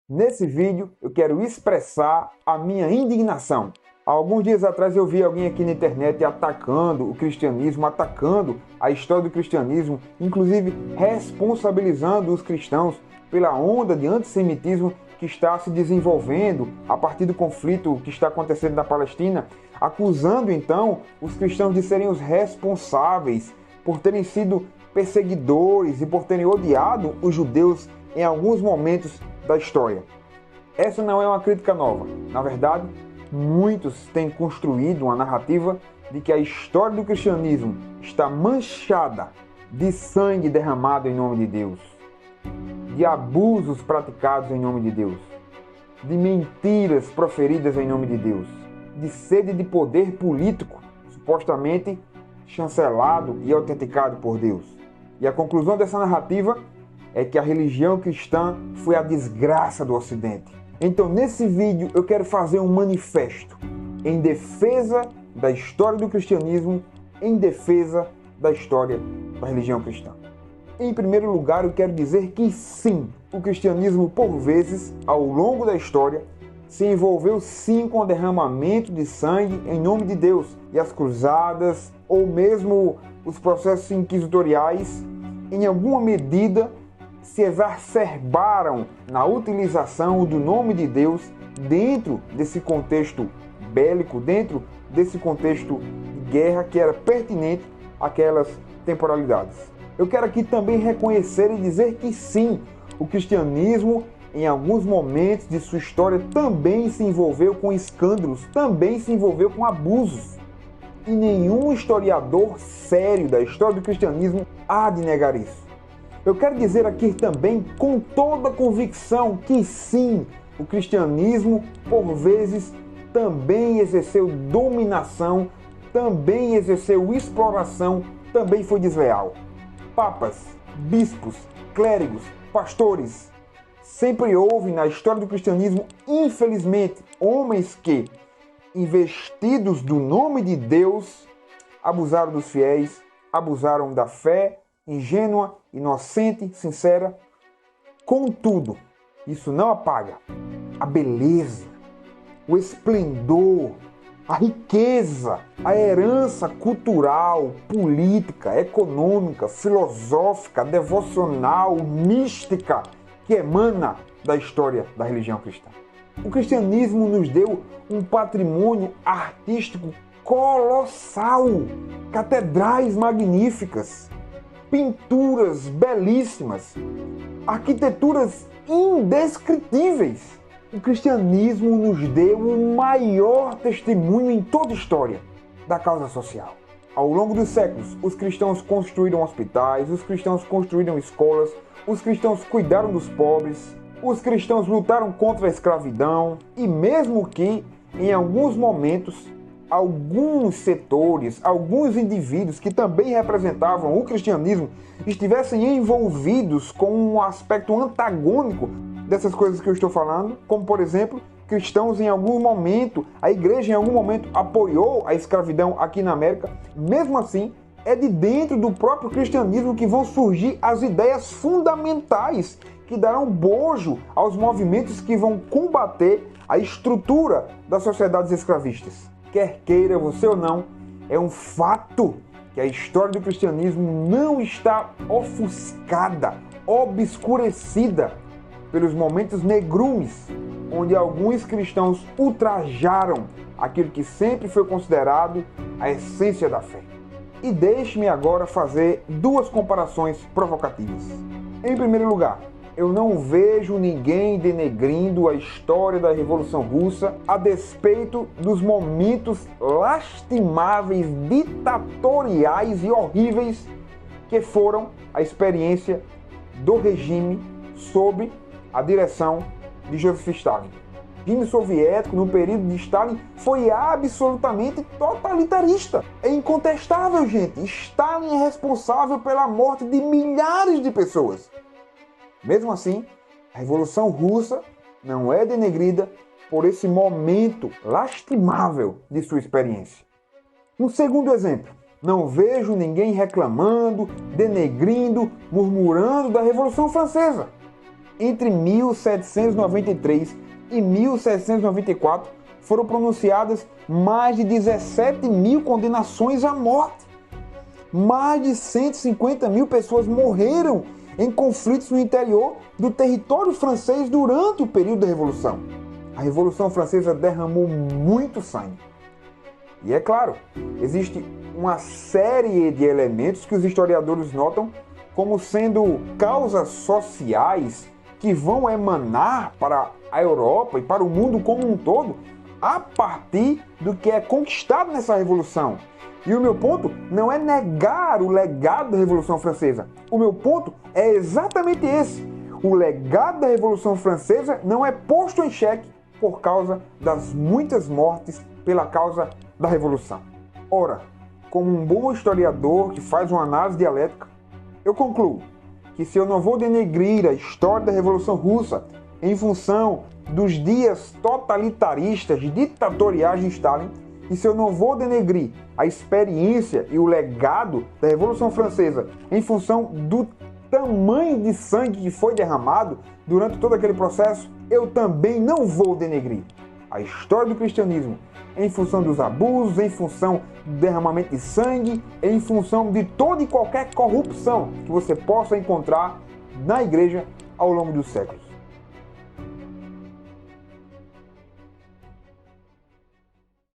Nesse vídeo eu quero expressar a minha indignação. Há alguns dias atrás eu vi alguém aqui na internet atacando o cristianismo, atacando a história do cristianismo, inclusive responsabilizando os cristãos pela onda de antissemitismo que está se desenvolvendo a partir do conflito que está acontecendo na Palestina, acusando então os cristãos de serem os responsáveis por terem sido perseguidores e por terem odiado os judeus em alguns momentos da história. Essa não é uma crítica nova. Na verdade, muitos têm construído uma narrativa de que a história do cristianismo está manchada de sangue derramado em nome de Deus, de abusos praticados em nome de Deus, de mentiras proferidas em nome de Deus, de sede de poder político, supostamente chancelado e autenticado por Deus. E a conclusão dessa narrativa é que a religião cristã foi a desgraça do Ocidente. Então, nesse vídeo, eu quero fazer um manifesto em defesa da história do cristianismo, em defesa da história da religião cristã. Em primeiro lugar, eu quero dizer que sim, o cristianismo, por vezes, ao longo da história, se envolveu sim com o derramamento de sangue em nome de Deus. E as cruzadas, ou mesmo os processos inquisitoriais, em alguma medida, se exacerbaram na utilização do nome de Deus dentro desse contexto bélico, dentro desse contexto de guerra que era pertinente àquelas temporalidades. Eu quero aqui também reconhecer e dizer que sim, o cristianismo em alguns momentos de sua história também se envolveu com escândalos, também se envolveu com abusos. E nenhum historiador sério da história do cristianismo há de negar isso. Eu quero dizer aqui também com toda convicção que sim, o cristianismo, por vezes, também exerceu dominação, também exerceu exploração, também foi desleal. Papas, bispos, clérigos, pastores, sempre houve na história do cristianismo, infelizmente, homens que, investidos do nome de Deus, abusaram dos fiéis, abusaram da fé ingênua, inocente, sincera. Contudo, isso não apaga a beleza, o esplendor, a riqueza, a herança cultural, política, econômica, filosófica, devocional, mística que emana da história da religião cristã. O cristianismo nos deu um patrimônio artístico colossal, catedrais magníficas, pinturas belíssimas, arquiteturas indescritíveis. O cristianismo nos deu o maior testemunho em toda a história da causa social. Ao longo dos séculos, os cristãos construíram hospitais, os cristãos construíram escolas, os cristãos cuidaram dos pobres, os cristãos lutaram contra a escravidão e mesmo que, em alguns momentos, alguns setores, alguns indivíduos que também representavam o cristianismo estivessem envolvidos com um aspecto antagônico dessas coisas que eu estou falando, como por exemplo, cristãos em algum momento, a igreja em algum momento apoiou a escravidão aqui na América, mesmo assim, é de dentro do próprio cristianismo que vão surgir as ideias fundamentais que darão bojo aos movimentos que vão combater a estrutura das sociedades escravistas. Quer queira você ou não, é um fato que a história do cristianismo não está ofuscada, obscurecida pelos momentos negrumes, onde alguns cristãos ultrajaram aquilo que sempre foi considerado a essência da fé. E deixe-me agora fazer duas comparações provocativas. Em primeiro lugar, eu não vejo ninguém denegrindo a história da Revolução Russa a despeito dos momentos lastimáveis, ditatoriais e horríveis que foram a experiência do regime sob a direção de Joseph Stalin. O regime soviético, no período de Stalin, foi absolutamente totalitarista. É incontestável, gente. Stalin é responsável pela morte de milhares de pessoas. Mesmo assim, a Revolução Russa não é denegrida por esse momento lastimável de sua experiência. Um segundo exemplo. Não vejo ninguém reclamando, denegrindo, murmurando da Revolução Francesa. entre 1793 e 1794 foram pronunciadas mais de 17 mil condenações à morte. Mais de 150 mil pessoas morreram em conflitos no interior do território francês durante o período da Revolução. A Revolução Francesa derramou muito sangue. E é claro, existe uma série de elementos que os historiadores notam como sendo causas sociais que vão emanar para a Europa e para o mundo como um todo a partir do que é conquistado nessa Revolução. E o meu ponto não é negar o legado da Revolução Francesa. O meu ponto é exatamente esse. O legado da Revolução Francesa não é posto em xeque por causa das muitas mortes pela causa da Revolução. Ora, como um bom historiador que faz uma análise dialética, eu concluo que se eu não vou denegrir a história da Revolução Russa em função dos dias totalitaristas, ditatoriais de Stalin, e se eu não vou denegrir a experiência e o legado da Revolução Francesa em função do tamanho de sangue que foi derramado durante todo aquele processo, eu também não vou denegrir a história do cristianismo em função dos abusos, em função do derramamento de sangue, em função de toda e qualquer corrupção que você possa encontrar na igreja ao longo dos séculos.